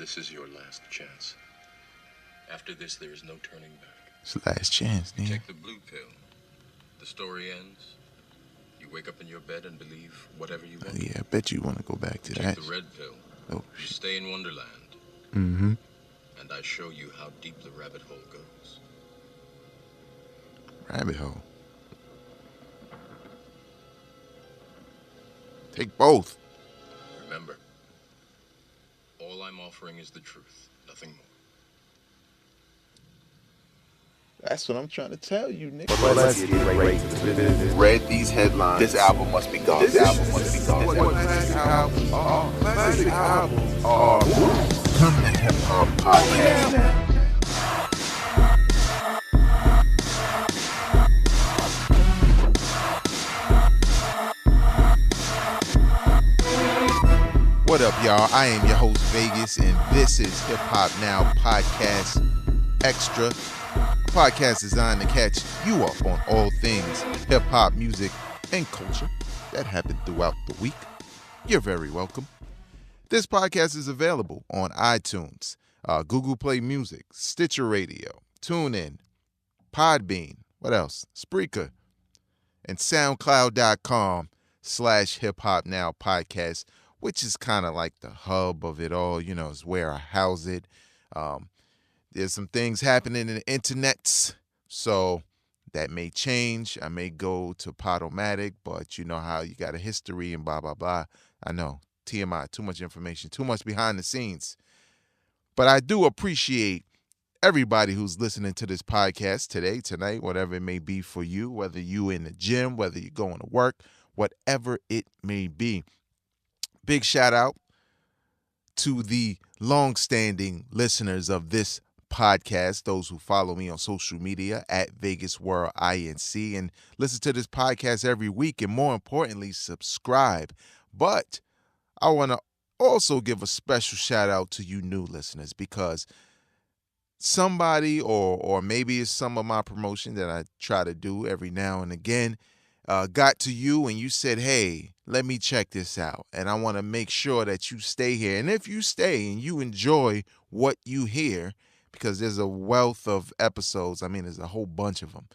This is your last chance. After this, there is no turning back. It's the last chance, You man. take the blue pill. The story ends. You wake up in your bed and believe whatever you want. Yeah, I bet you want to go back to You that. take the red pill. Oh, You shit. stay in Wonderland. Mm-hmm. And I show you how deep the rabbit hole goes. Rabbit hole. Take both. Remember, all I'm offering is the truth, nothing more. That's what I'm trying to tell you, nigga. But let's get right to business. Read these headlines. This album must be gone. This album must be gone. Classic albums are. Classic albums are. Come to Hip Hop Podcast. What up, y'all? I am your host, Vegas, and this is Hip Hop Now Podcast Extra. A podcast designed to catch you up on all things hip hop, music, and culture that happen throughout the week. You're very welcome. This podcast is available on iTunes, Google Play Music, Stitcher Radio, TuneIn, Podbean, what else? Spreaker, and SoundCloud.com/Hip Hop Now Podcast, which is kind of like the hub of it all. You know, it's where I house it. There's some things happening in the internets, so that may change. I may go to Podomatic, but you know how you got a history and blah, blah, blah. I know, TMI, too much information, too much behind the scenes. But I do appreciate everybody who's listening to this podcast today, tonight, whatever it may be for you, whether you in the gym, whether you're going to work, whatever it may be. Big shout out to the long-standing listeners of this podcast, those who follow me on social media at Vegas World INC and listen to this podcast every week, and more importantly, subscribe. But I want to also give a special shout out to you new listeners, because somebody or maybe it's some of my promotion that I try to do every now and again got to you and you said, hey, let me check this out. And I want to make sure that you stay here. And if you stay and you enjoy what you hear, because there's a wealth of episodes, I mean, there's a whole bunch of them,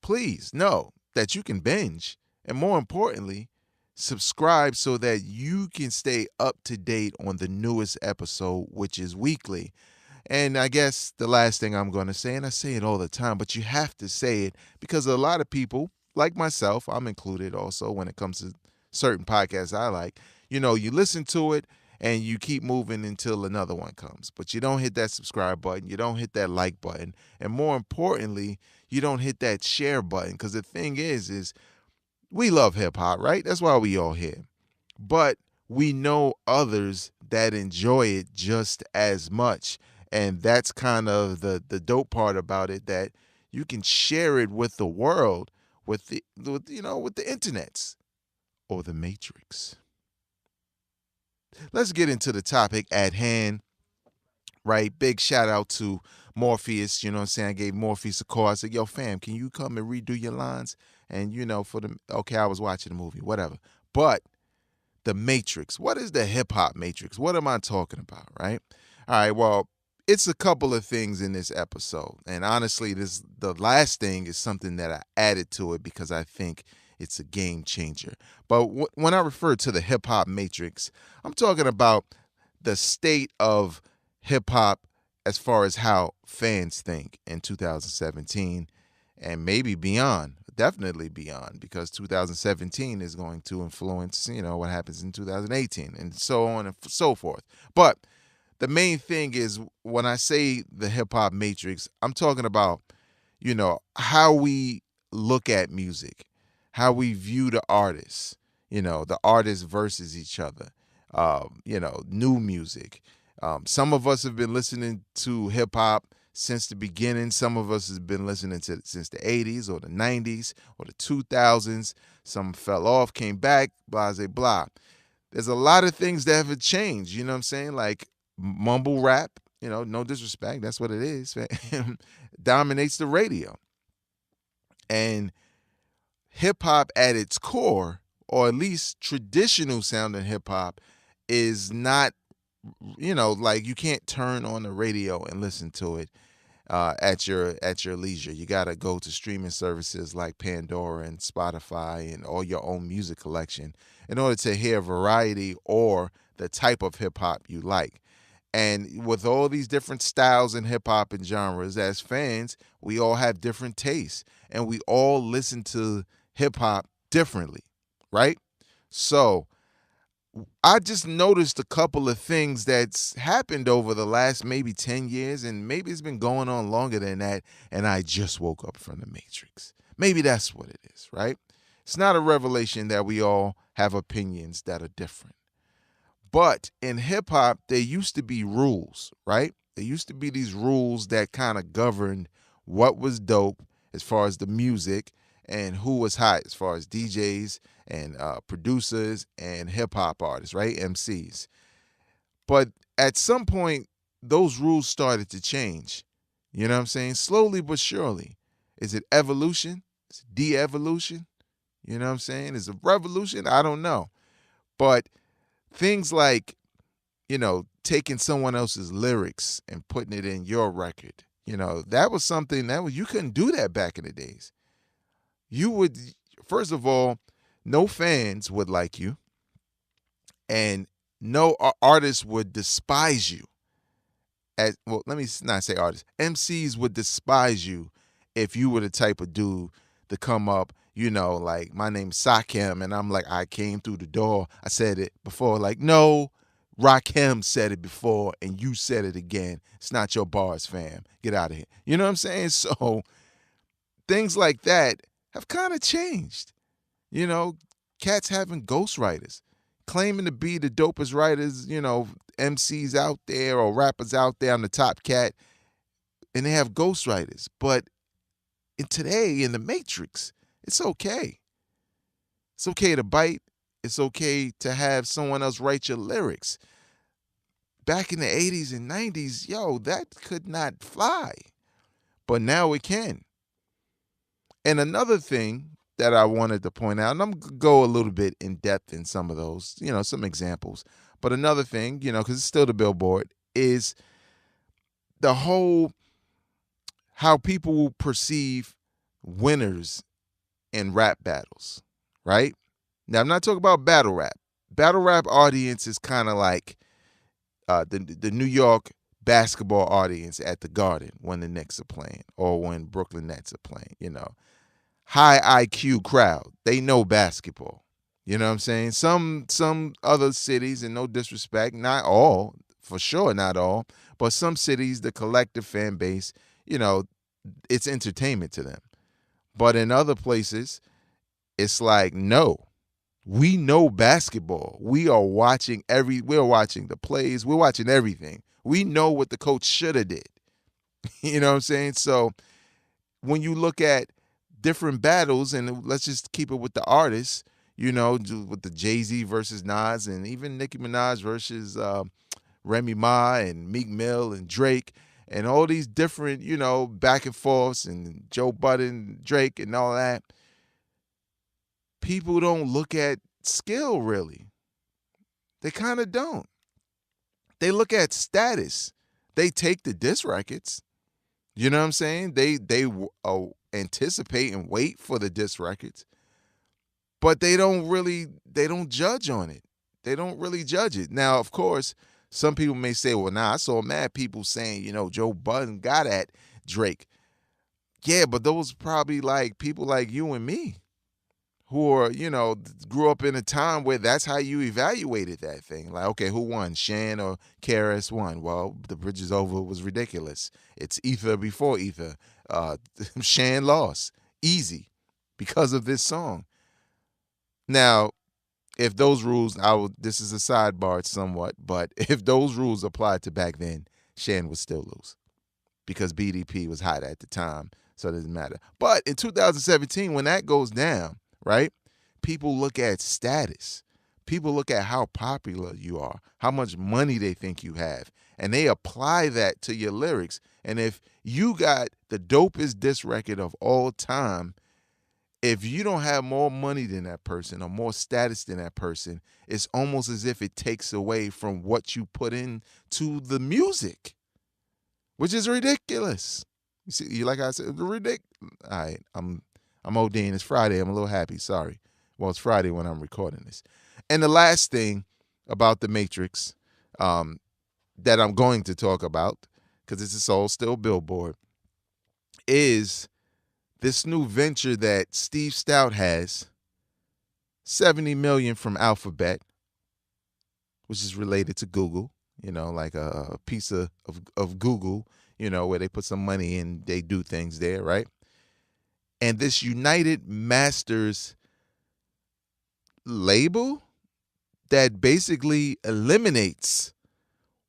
please know that you can binge. And more importantly, subscribe so that you can stay up to date on the newest episode, which is weekly. And I guess the last thing I'm going to say, and I say it all the time, but you have to say it because a lot of people, like myself, I'm included also when it comes to certain podcasts I like, you know, you listen to it and you keep moving until another one comes. But you don't hit that subscribe button. You don't hit that like button. And more importantly, you don't hit that share button, because the thing is we love hip hop, right? That's why we all here. But we know others that enjoy it just as much. And that's kind of the dope part about it, that you can share it with the world, with the internets or the Matrix. Let's get into the topic at hand, right? Big shout out to Morpheus. You know what I'm saying? I gave Morpheus a call. I said, yo, fam, can you come and redo your lines? And, you know, okay, I was watching the movie, whatever. But the Matrix, what is the hip hop Matrix? What am I talking about, right? All right, well, it's a couple of things in this episode. And honestly, the last thing is something that I added to it because I think it's a game changer. But when I refer to the hip hop Matrix, I'm talking about the state of hip hop as far as how fans think in 2017 and maybe beyond, definitely beyond, because 2017 is going to influence, you know, what happens in 2018 and so on and so forth. But the main thing is, when I say the hip hop Matrix, I'm talking about, you know, how we look at music, how we view the artists, you know, the artists versus each other, you know, new music. Some of us have been listening to hip hop since the beginning. Some of us have been listening to it since the 80s or the 90s or the 2000s. Some fell off, came back, blah, blah, blah. There's a lot of things that have changed, you know what I'm saying? Like mumble rap, you know, no disrespect, that's what it is, dominates the radio. And hip hop at its core, or at least traditional sounding hip hop, is not like you can't turn on the radio and listen to it at your leisure. You gotta go to streaming services like Pandora and Spotify and all your own music collection in order to hear variety or the type of hip hop you like. And with all these different styles in hip hop and genres, as fans, we all have different tastes and we all listen to hip hop differently, right? So I just noticed a couple of things that's happened over the last maybe 10 years, and maybe it's been going on longer than that, and I just woke up from the Matrix. Maybe that's what it is, right? It's not a revelation that we all have opinions that are different. But in hip hop, there used to be rules, right? There used to be these rules that kind of governed what was dope as far as the music and who was hot as far as DJs and producers and hip hop artists, right? MCs. But at some point, those rules started to change. You know what I'm saying? Slowly but surely. Is it evolution? Is it de-evolution? You know what I'm saying? Is it revolution? I don't know. But things like, taking someone else's lyrics and putting it in your record, that was something you couldn't do that back in the days. You would, first of all, no fans would like you, and no artist would despise you. Let me not say artists. MCs would despise you if you were the type of dude to come up, like my name's Sakim, and I'm like, I came through the door. I said it before. Like, no, Rakim said it before, and you said it again. It's not your bars, fam. Get out of here. You know what I'm saying? So things like that have kind of changed. Cats having ghostwriters, claiming to be the dopest writers, MCs out there or rappers out there. I'm the top cat, and they have ghostwriters. But today in the Matrix, it's okay. It's okay to bite. It's okay to have someone else write your lyrics. Back in the 80s and 90s, that could not fly. But now it can. And another thing that I wanted to point out, and I'm going to go a little bit in depth in some of those, some examples. But another thing, because it's still the Billboard, is the whole how people perceive winners in rap battles, right? Now, I'm not talking about battle rap. Battle rap audience is kind of like the New York basketball audience at the Garden when the Knicks are playing or when Brooklyn Nets are playing, High IQ crowd. They know basketball. You know what I'm saying? Some other cities, and no disrespect, not all, for sure not all, but some cities, the collective fan base, it's entertainment to them. But in other places, it's like, no, we know basketball. We're watching the plays. We're watching everything. We know what the coach should have did. You know what I'm saying? So when you look at different battles, and let's just keep it with the artists, with the JayZ versus Nas, and even Nicki Minaj versus Remy Ma and Meek Mill and Drake, and all these different, back and forths, and Joe Budden, Drake, and all that. People don't look at skill, really. They kind of don't. They look at status. They take the diss records. You know what I'm saying? They anticipate and wait for the diss records, but they don't judge on it. They don't really judge it. Now, of course, some people may say, well, I saw mad people saying, Joe Budden got at Drake. Yeah, but those probably like people like you and me who are, grew up in a time where that's how you evaluated that thing. Like, okay, who won? Shan or KRS won? Well, The Bridge Is Over was ridiculous. It's Ether before Ether. Shan lost. Easy. Because of this song. Now, if those rules, this is a sidebar somewhat, but if those rules applied to back then, Shan would still lose. Because BDP was hot at the time, so it doesn't matter. But in 2017, when that goes down, right? People look at status. People look at how popular you are, how much money they think you have, and they apply that to your lyrics. And if you got the dopest diss record of all time, if you don't have more money than that person or more status than that person, it's almost as if it takes away from what you put into the music, which is ridiculous. You see, like I said, ridiculous. All right, I'm ODing. It's Friday. I'm a little happy. Sorry. Well, it's Friday when I'm recording this. And the last thing about the Matrix that I'm going to talk about, because it's a Soul Still Billboard, is this new venture that Steve Stoute has, $70 million from Alphabet, which is related to Google, like a piece of Google, where they put some money in, they do things there, right? And this United Masters label that basically eliminates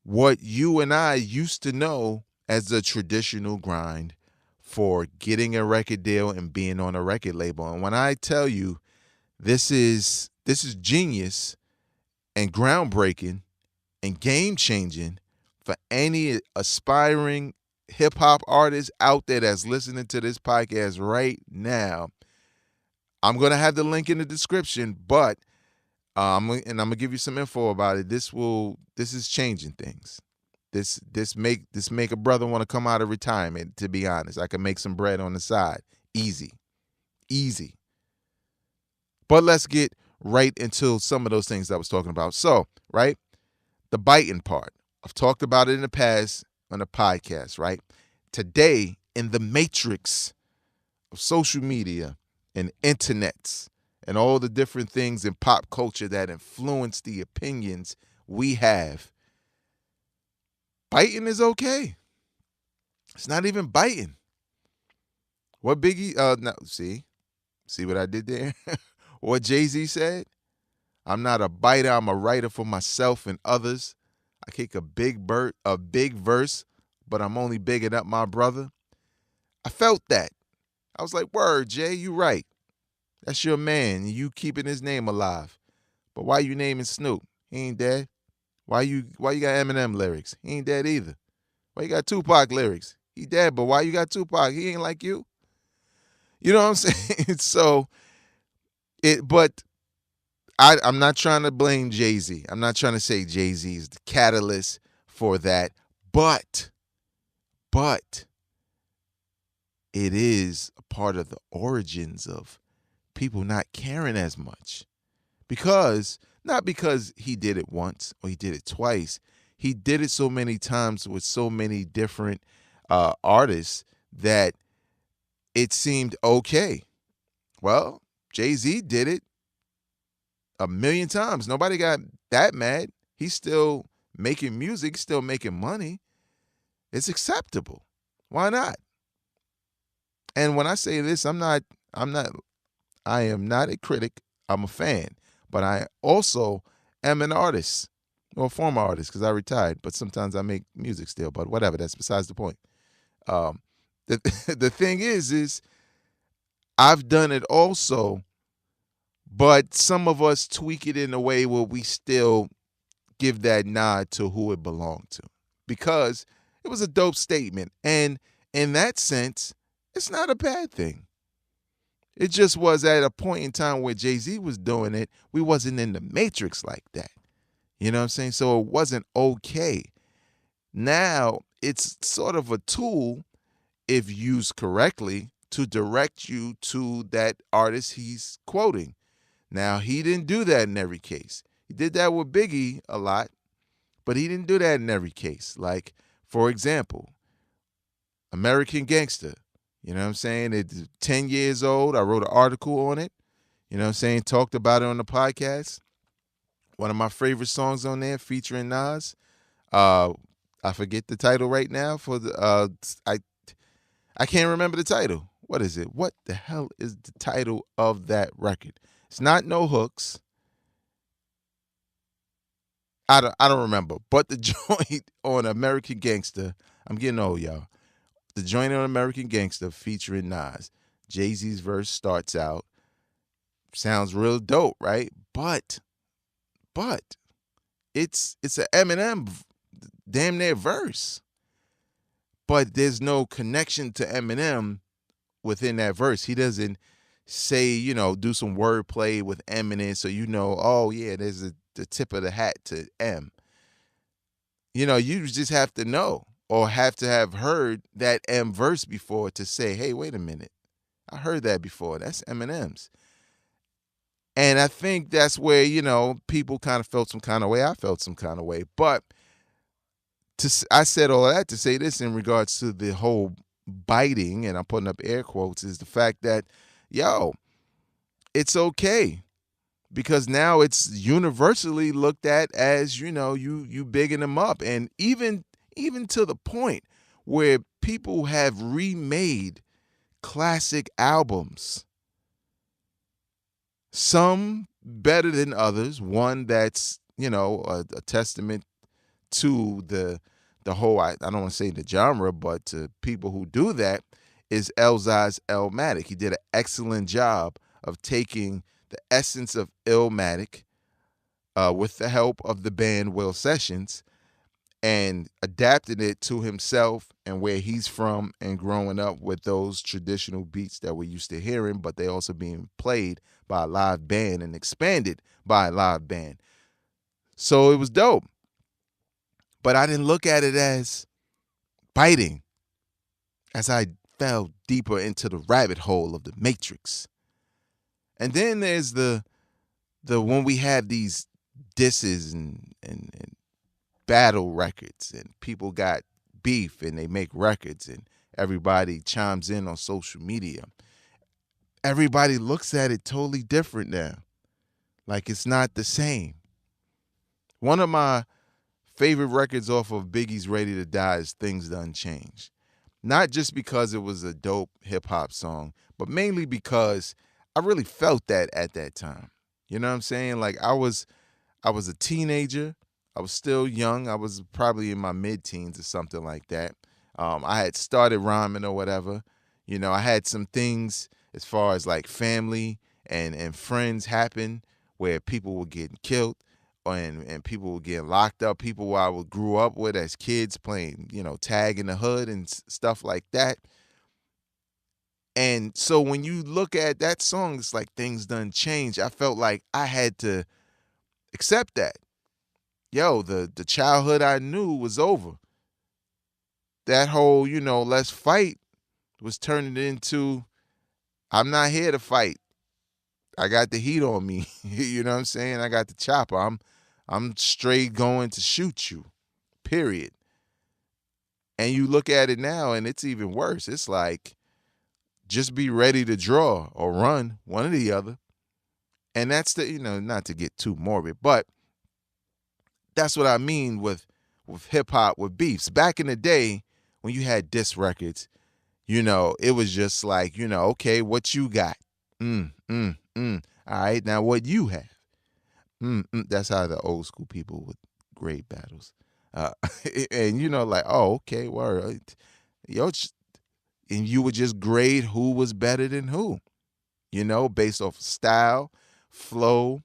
what you and I used to know as the traditional grind for getting a record deal and being on a record label. And when I tell you this is genius and groundbreaking and game-changing for any aspiring hip-hop artist out there that's listening to this podcast right now, I'm going to have the link in the description, but I'm going to give you some info about it. This is changing things. This make a brother want to come out of retirement, to be honest. I can make some bread on the side. Easy. But let's get right into some of those things I was talking about. So, right, the biting part. I've talked about it in the past on the podcast, right? Today, in the matrix of social media and internets and all the different things in pop culture that influence the opinions we have, biting is okay. It's not even biting. What Biggie, no, see what I did there? What JayZ said? I'm not a biter, I'm a writer for myself and others. I kick a big verse, but I'm only bigging up my brother. I felt that. I was like, word, Jay, you right. That's your man, you keeping his name alive. But why you naming Snoop? He ain't dead. Why you got Eminem lyrics? He ain't dead either. Why you got Tupac lyrics? He dead, but why you got Tupac? He ain't like you. You know what I'm saying? So, I'm not trying to blame JayZ. I'm not trying to say JayZ is the catalyst for that, but it is a part of the origins of people not caring as much. Not because he did it once or he did it twice. He did it so many times with so many different artists that it seemed okay. Well, JayZ did it a million times. Nobody got that mad. He's still making music, still making money. It's acceptable. Why not? And when I say this, I am not a critic. I'm a fan. But I also am an artist, or a former artist, because I retired. But sometimes I make music still. But whatever, that's besides the point. The thing is I've done it also, but some of us tweak it in a way where we still give that nod to who it belonged to, because it was a dope statement. And in that sense, it's not a bad thing. It just was at a point in time where JayZ was doing it, we wasn't in the matrix like that. You know what I'm saying? So it wasn't okay. Now it's sort of a tool, if used correctly, to direct you to that artist he's quoting. Now, he didn't do that in every case. He did that with Biggie a lot, but he didn't do that in every case. Like, for example, American Gangster. You know what I'm saying? It's 10 years old. I wrote an article on it. You know what I'm saying? Talked about it on the podcast. One of my favorite songs on there featuring Nas. I forget the title right now for the I can't remember the title. What is it? What the hell is the title of that record? It's not No Hooks. I don't remember. But the joint on American Gangster, I'm getting old, y'all. The joint on American Gangster featuring Nas. JayZ's verse starts out. Sounds real dope, right? But it's an Eminem damn near verse. But there's no connection to Eminem within that verse. He doesn't say, do some wordplay with Eminem, so oh yeah, there's the tip of the hat to M. You just have to know or have to have heard that M verse before to say, hey, wait a minute, I heard that before. That's Eminem's. And I think that's where, people kind of felt some kind of way. I felt some kind of way. But I said all that to say this in regards to the whole biting, and I'm putting up air quotes, is the fact that, it's okay. Because now it's universally looked at as, you bigging them up. And even to the point where people have remade classic albums. Some better than others. One that's, a testament to the whole, I don't want to say the genre, but to people who do that, is JayZ's Illmatic. He did an excellent job of taking the essence of Illmatic with the help of the band Will Sessions and adapted it to himself and where he's from and growing up with those traditional beats that we're used to hearing, but they also being played by a live band and expanded by a live band. So it was dope. But I didn't look at it as biting as I fell deeper into the rabbit hole of the Matrix. And then there's the when we have these disses and battle records and people got beef and they make records and everybody chimes in on social media. Everybody looks at it totally different now. Like it's not the same. One of my favorite records off of Biggie's Ready to Die is Things Done Changed. Not just because it was a dope hip hop song, but mainly because I really felt that at that time. You know what I'm saying? Like I was a teenager. I was still young. I was probably in my mid-teens or something like that. I had started rhyming or whatever. I had some things as far as like family and friends happen where people were getting killed and people were getting locked up. People who I grew up with as kids playing, tag in the hood and stuff like that. And so when you look at that song, it's like Things Done Changed. I felt like I had to accept that. The childhood I knew was over. That whole, let's fight was turning into, I'm not here to fight. I got the heat on me. You know what I'm saying? I got the chopper. I'm straight going to shoot you, period. And you look at it now and it's even worse. It's like, just be ready to draw or run, one or the other. And that's not to get too morbid, but that's what I mean with hip hop, with beefs. Back in the day when you had diss records, it was just like, okay, what you got? All right, now what you have? That's how the old school people would grade battles. And like, oh, okay, word. And you would just grade who was better than who, based off style, flow,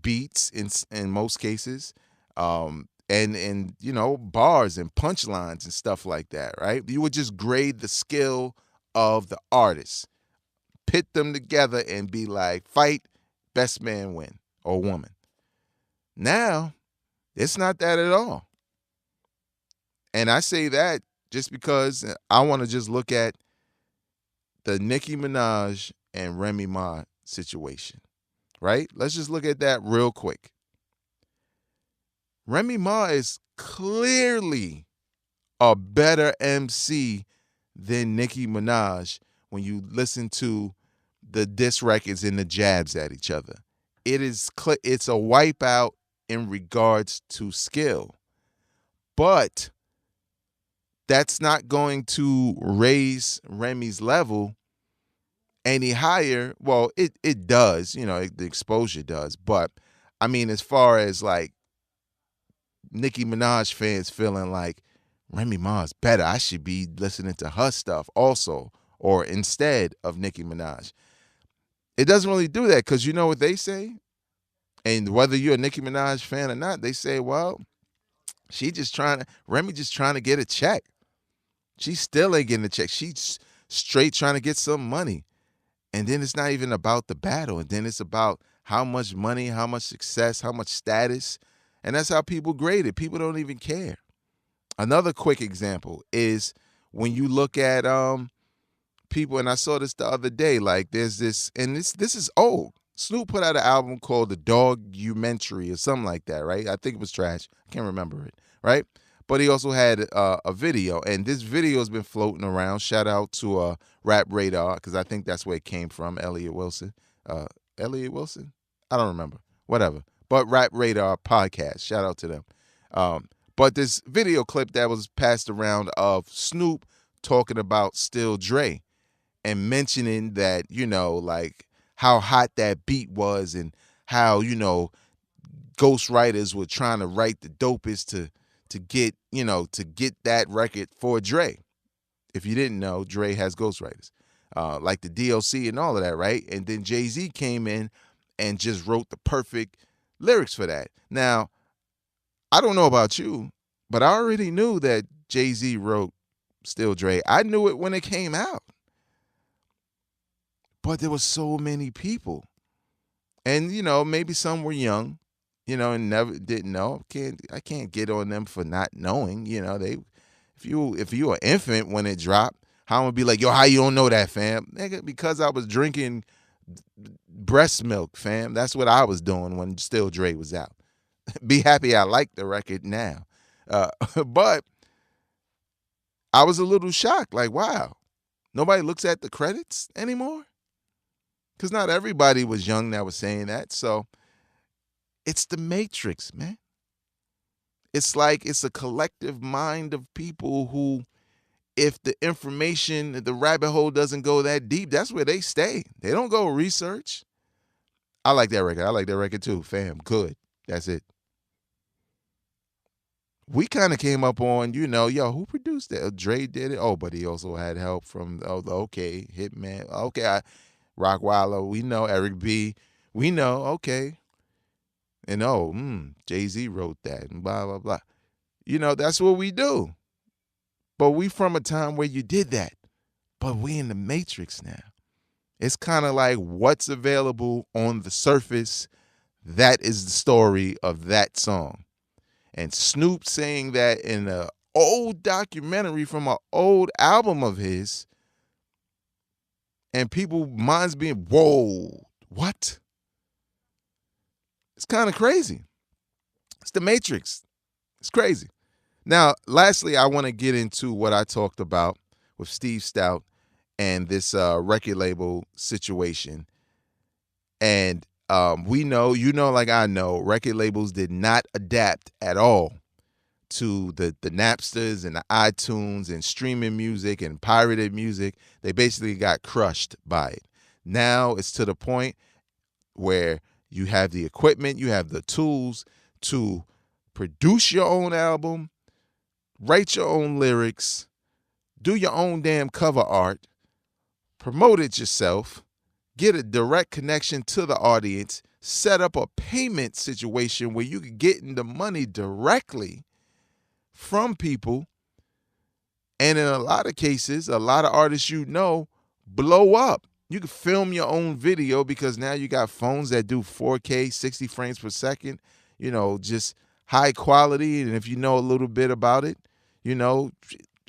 beats in most cases, and bars and punchlines and stuff like that, right? You would just grade the skill of the artist, pit them together and be like, fight, best man win or woman. Now, it's not that at all. And I say that just because I want to just look at the Nicki Minaj and Remy Ma situation, right? Let's just look at that real quick. Remy Ma is clearly a better MC than Nicki Minaj when you listen to the diss records and the jabs at each other. It's a wipeout in regards to skill. But that's not going to raise Remy's level any higher. Well, it does, the exposure does. But I mean, as far as like Nicki Minaj fans feeling like Remy Ma's better, I should be listening to her stuff also, or instead of Nicki Minaj. It doesn't really do that because you know what they say? And whether you're a Nicki Minaj fan or not, they say, well, Remy just trying to get a check. She still ain't getting a check. She's straight trying to get some money. And then it's not even about the battle. And then it's about how much money, how much success, how much status. And that's how people grade it. People don't even care. Another quick example is when you look at people, and I saw this the other day, like there's this, and this is old. Snoop put out an album called The Dogumentary or something like that, right? I think it was trash. I can't remember it, right? But he also had a video, and this video has been floating around. Shout out to Rap Radar, because I think that's where it came from, Elliot Wilson. Elliot Wilson? I don't remember. Whatever. But Rap Radar podcast. Shout out to them. But this video clip that was passed around of Snoop talking about Still Dre and mentioning that, you know, like how hot that beat was and how, you know, ghostwriters were trying to write the dopest to get, you know, to get that record for Dre. If you didn't know, Dre has ghostwriters, like the DLC and all of that, right? And then JayZ came in and just wrote the perfect lyrics for that. Now, I don't know about you, but I already knew that JayZ wrote Still Dre. I knew it when it came out. But there were so many people. And, you know, maybe some were young, you know, and never didn't know. I can't get on them for not knowing. You know, if you were an infant when it dropped, how I'm gonna be like, yo, how you don't know that, fam? Nigga, because I was drinking breast milk, fam. That's what I was doing when Still Dre was out. Be happy I like the record now. But I was a little shocked, like, wow, nobody looks at the credits anymore? Because not everybody was young that was saying that. So it's the Matrix, man. It's like it's a collective mind of people who, if the information, the rabbit hole doesn't go that deep, that's where they stay. They don't go research. I like that record. I like that record too, fam. Good. That's it. We kind of came up on, you know, yo, who produced that? Dre did it. Oh, but he also had help from, okay, Hitman. Okay, Rockwilder. We know Eric B. We know, okay. And JayZ wrote that and blah, blah, blah. You know, that's what we do. But we from a time where you did that. But we in the Matrix now. It's kind of like what's available on the surface. That is the story of that song. And Snoop saying that in an old documentary from an old album of his, and people minds being, whoa, what? It's kind of crazy. It's the Matrix. It's crazy. Now, lastly, I want to get into what I talked about with Steve Stoute and this record label situation. And we know, you know, like I know, record labels did not adapt at all to the Napsters and the iTunes and streaming music and pirated music. They basically got crushed by it. Now it's to the point where you have the equipment, you have the tools to produce your own album, write your own lyrics, do your own damn cover art, promote it yourself, get a direct connection to the audience, set up a payment situation where you can get in the money directly from people. And in a lot of cases, a lot of artists you know blow up. You can film your own video because now you got phones that do 4K, 60 frames per second, you know, just high quality. And if you know a little bit about it, you know,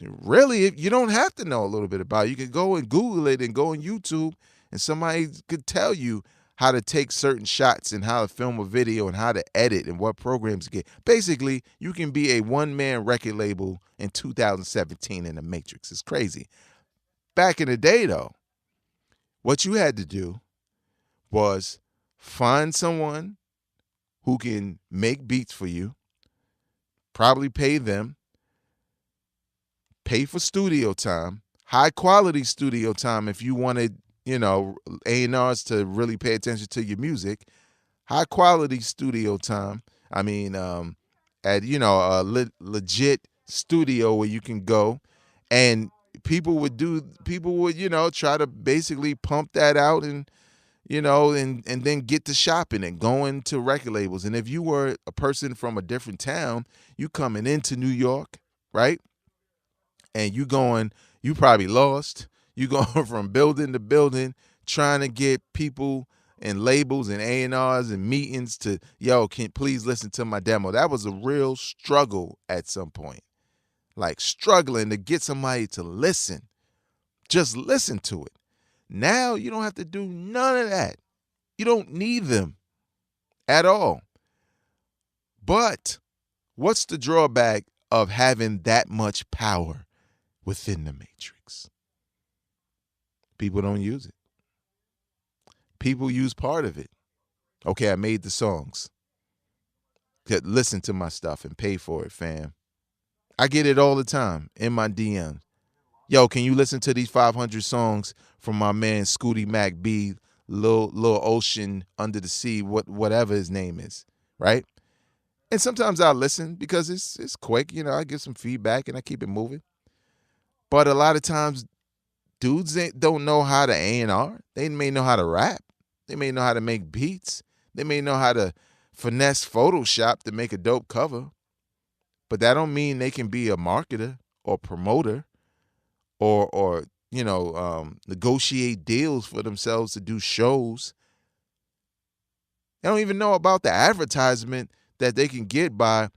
really, you don't have to know a little bit about it. You can go and Google it and go on YouTube, and somebody could tell you how to take certain shots and how to film a video and how to edit and what programs to get. Basically, you can be a one-man record label in 2017 in the Matrix. It's crazy. Back in the day, though, what you had to do was find someone who can make beats for you, probably pay them, pay for studio time, high quality studio time if you wanted, you know, A&Rs to really pay attention to your music, high quality studio time. I mean, at, you know, a legit studio where you can go, and people would, you know, try to basically pump that out and, you know, and then get to shopping and going to record labels. And if you were a person from a different town, you coming into New York, right? And you probably lost. You going from building to building trying to get people and labels and A&Rs and meetings to, yo, can please listen to my demo. That was a real struggle at some point. Like struggling to get somebody to listen. Just listen to it. Now you don't have to do none of that. You don't need them at all. But what's the drawback of having that much power within the matrix? People don't use it. People use part of it. Okay, I made the songs. Listen to my stuff and pay for it, fam. I get it all the time in my DM. Yo, can you listen to these 500 songs from my man Scooty Mac B, Lil Ocean, Under the Sea, whatever his name is, right? And sometimes I listen because it's quick. You know, I give some feedback and I keep it moving. But a lot of times, dudes don't know how to A&R. They may know how to rap. They may know how to make beats. They may know how to finesse Photoshop to make a dope cover. But that don't mean they can be a marketer or promoter or negotiate deals for themselves to do shows. They don't even know about the advertisement that they can get by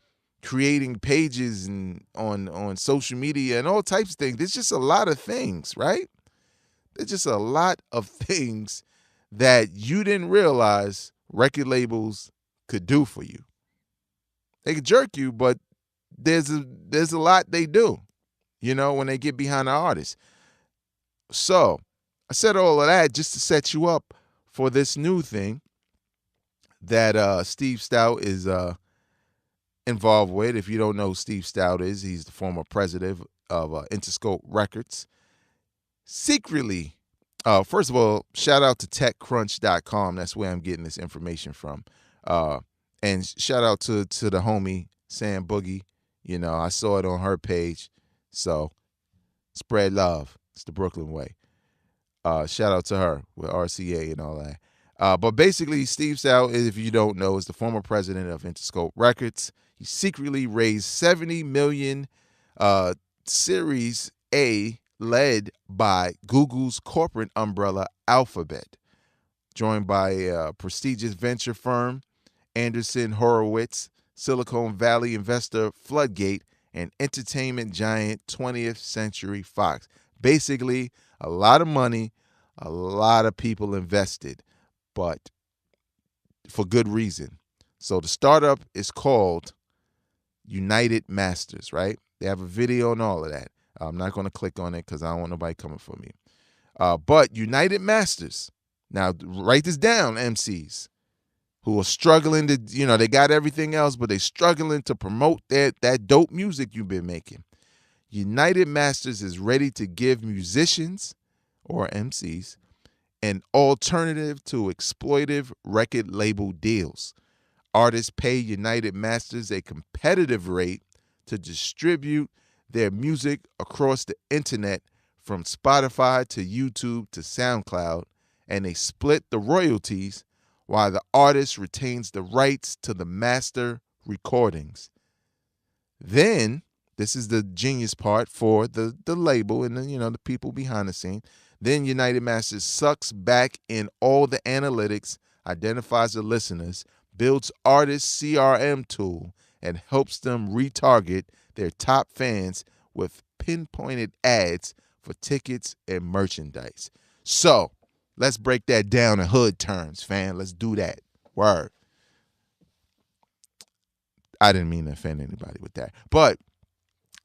creating pages and on social media and all types of things. There's just a lot of things, right? There's just a lot of things that you didn't realize record labels could do for you. They could jerk you, but there's a lot they do, you know, when they get behind the artist. So I said all of that just to set you up for this new thing that Steve Stoute is involved with. If you don't know who Steve Stoute is, he's the former president of Interscope Records. Secretly, first of all, shout out to TechCrunch.com. That's where I'm getting this information from. And shout out to the homie Sam Boogie. You know, I saw it on her page. So spread love. It's the Brooklyn way. Shout out to her with RCA and all that. But basically, Steve Stoute, if you don't know, is the former president of Interscope Records. He secretly raised $70 million Series A led by Google's corporate umbrella Alphabet, joined by a prestigious venture firm, Anderson Horowitz, Silicon Valley investor Floodgate, and entertainment giant 20th Century Fox. Basically, a lot of money, a lot of people invested, but for good reason. So the startup is called United Masters, right? They have a video and all of that. I'm not going to click on it because I don't want nobody coming for me. But United Masters. Now, write this down, MCs who are struggling to, you know, they got everything else, but they struggling to promote that dope music you've been making. United Masters is ready to give musicians or MCs an alternative to exploitive record label deals. Artists pay United Masters a competitive rate to distribute their music across the internet from Spotify to YouTube to SoundCloud, and they split the royalties while the artist retains the rights to the master recordings. Then, this is the genius part for the label and the people behind the scene. Then United Masters sucks back in all the analytics, identifies the listeners, builds artist CRM tool, and helps them retarget their top fans with pinpointed ads for tickets and merchandise. So, let's break that down in hood terms, fam. Let's do that. Word. I didn't mean to offend anybody with that. But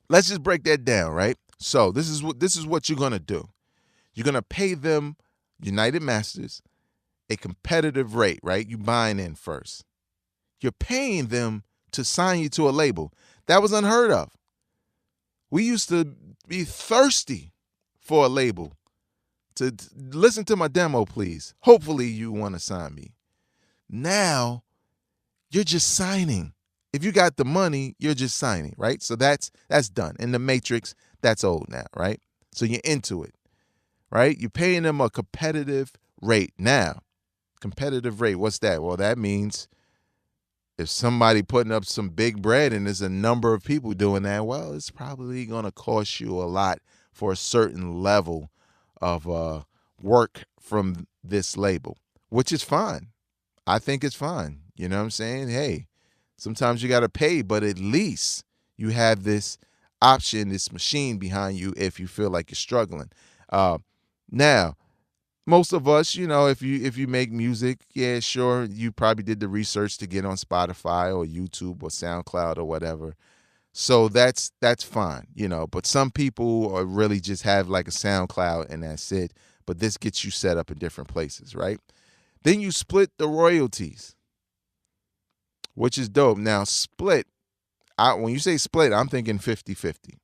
let's just break that down, right? So this is what you're gonna do. You're gonna pay them, United Masters, a competitive rate, right? You buying in first. You're paying them to sign you to a label. That was unheard of. We used to be thirsty for a label to listen to my demo, please. Hopefully you want to sign me. Now, you're just signing. If you got the money, you're just signing, right? So that's done. In the Matrix, that's old now, right? So you're into it, right? You're paying them a competitive rate. Now, competitive rate, what's that? Well, that means if somebody putting up some big bread and there's a number of people doing that, well, it's probably going to cost you a lot for a certain level of work from this label, which is fine. I think it's fine. You know what I'm saying? Hey, sometimes you got to pay, but at least you have this option, this machine behind you if you feel like you're struggling. Now, most of us, if you make music, yeah, sure, you probably did the research to get on Spotify or YouTube or SoundCloud or whatever. So that's fine, But some people are really just have like a SoundCloud and that's it. But this gets you set up in different places, right? Then you split the royalties, which is dope. Now, split, when you say split, I'm thinking 50-50.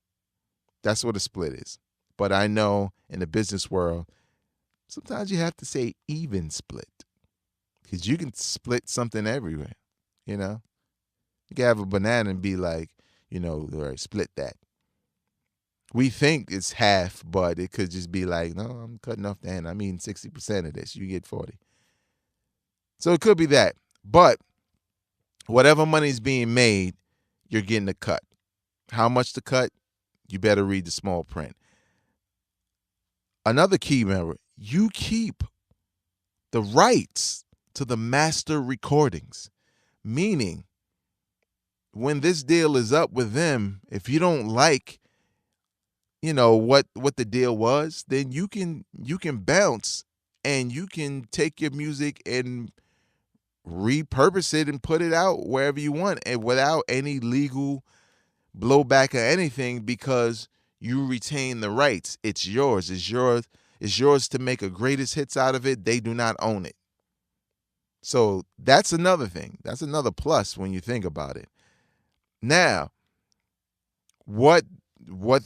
That's what a split is. But I know in the business world, sometimes you have to say even split because you can split something everywhere, You can have a banana and be like, all right, split that. We think it's half, but it could just be like, no, I'm cutting off the end. I mean 60% of this. You get 40. So it could be that. But whatever money's being made, you're getting a cut. How much to cut? You better read the small print. Another key, remember, you keep the rights to the master recordings, meaning when this deal is up with them, if you don't like, what the deal was, then you can bounce and you can take your music and repurpose it and put it out wherever you want and without any legal blowback or anything because you retain the rights. It's yours. It's yours to make a greatest hits out of it. They do not own it. So that's another thing. That's another plus when you think about it. Now, what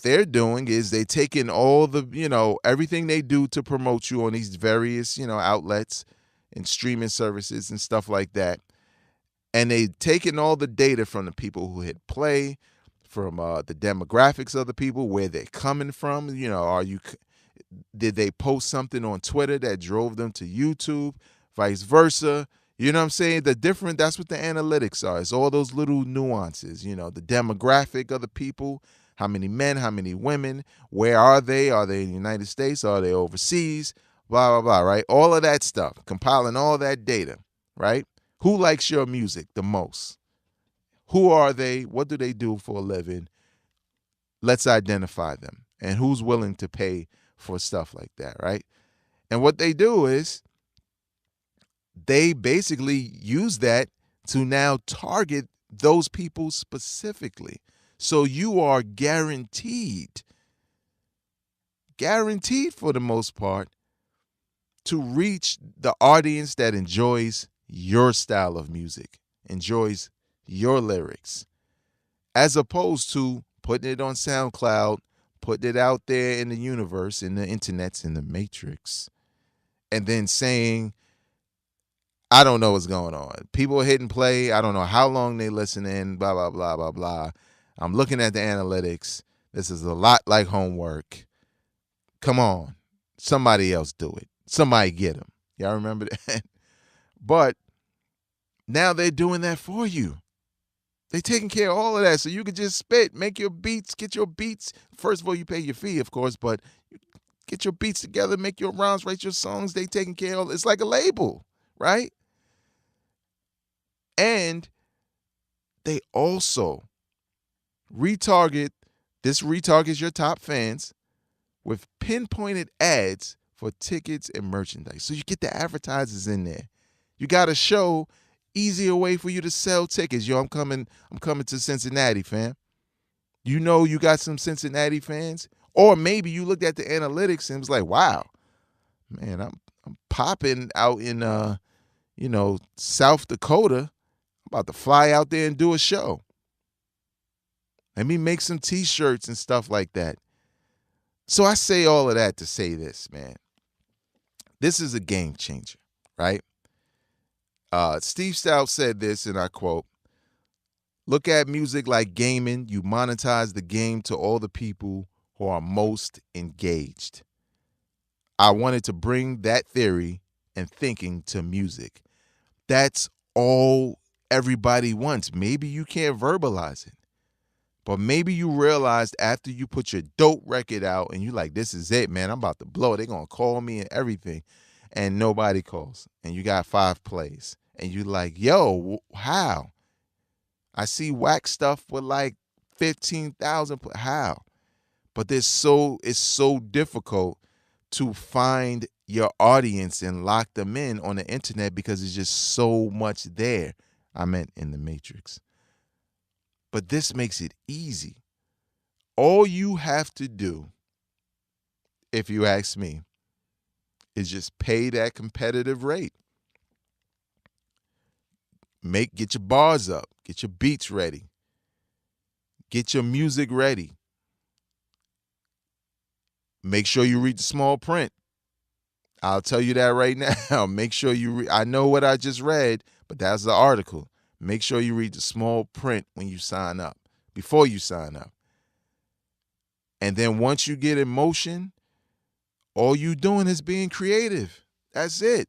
they're doing is they taking all the, everything they do to promote you on these various, outlets and streaming services and stuff like that. And they taking all the data from the people who hit play, from the demographics of the people, where they're coming from. Did they post something on Twitter that drove them to YouTube, vice versa? You know what I'm saying? That's what the analytics are. It's all those little nuances, the demographic of the people, how many men, how many women, where are they? Are they in the United States? Are they overseas? Blah, blah, blah, right? All of that stuff, compiling all that data, right? Who likes your music the most? Who are they? What do they do for a living? Let's identify them. And who's willing to pay for stuff like that, right? And what they do is they basically use that to now target those people specifically. So you are guaranteed for the most part, to reach the audience that enjoys your style of music, enjoys your lyrics, as opposed to putting it on SoundCloud, putting it out there in the universe, in the internets, in the matrix, and then saying, I don't know what's going on. People are hitting play. I don't know how long they listen in, blah, blah, blah, blah, blah. I'm looking at the analytics. This is a lot like homework. Come on. Somebody else do it. Somebody get them. Y'all remember that? But now they're doing that for you. They're taking care of all of that. So you can just spit, make your beats, get your beats. First of all, you pay your fee, of course, but get your beats together, make your rhymes, write your songs. They taking care of it. It's like a label, right? And they also retargets your top fans with pinpointed ads for tickets and merchandise. So you get the advertisers in there. You got a show, easier way for you to sell tickets. Yo, I'm coming to Cincinnati, fam. You got some Cincinnati fans? Or maybe you looked at the analytics and was like, wow, man, I'm popping out in South Dakota. I'm about to fly out there and do a show. Let me make some t-shirts and stuff like that. So I say all of that to say this, man. This is a game changer, right? Steve Stoute said this, and I quote, "Look at music like gaming. You monetize the game to all the people who are most engaged." I wanted to bring that theory and thinking to music. That's all everybody wants. Maybe you can't verbalize it, but maybe you realized after you put your dope record out and you like, this is it, man. I'm about to blow it. They're going to call me and everything. and nobody calls, and you got 5 plays, and you like, yo, how? I see whack stuff with like 15,000. How? But it's so difficult to find your audience and lock them in on the internet because there's just so much there. I meant in the Matrix. But this makes it easy. All you have to do, if you ask me, is just pay that competitive rate. Get your bars up, get your beats ready, get your music ready. Make sure you read the small print. I'll tell you that right now. Make sure you read. I know what I just read, but that's the article. Make sure you read the small print when you sign up, before you sign up. And then once you get in motion, all you doing is being creative. That's it.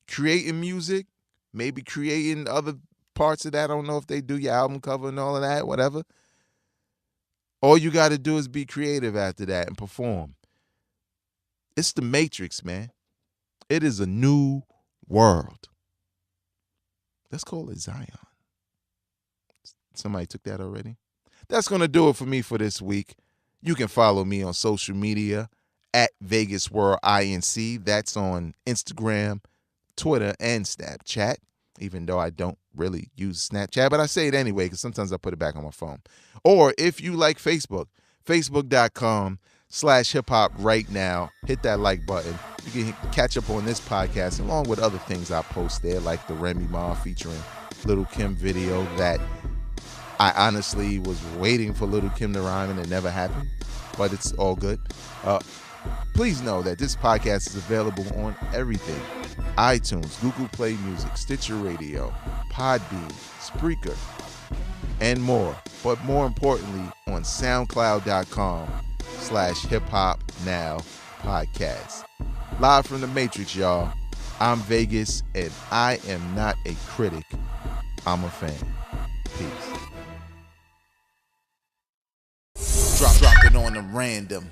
Creating music, maybe creating other parts of that. I don't know if they do your album cover and all of that, whatever. All you got to do is be creative after that and perform. It's the Matrix, man. It is a new world. Let's call it Zion. Somebody took that already? That's going to do it for me for this week. You can follow me on social media at Vegas World INC. That's on Instagram, Twitter, and Snapchat, even though I don't really use Snapchat, but I say it anyway because sometimes I put it back on my phone. Or if you like Facebook, facebook.com/hiphop right now. Hit that like button. You can catch up on this podcast along with other things I post there, like the Remy Ma featuring Little Kim video that I honestly was waiting for Little Kim to rhyme and it never happened, but it's all good. Please know that this podcast is available on everything: iTunes, Google Play Music, Stitcher Radio, Podbean, Spreaker, and more. But more importantly, on SoundCloud.com/HipHopNowPodcast. Live from the Matrix, y'all. I'm Vegas, and I am not a critic. I'm a fan. Peace. Drop it on the random.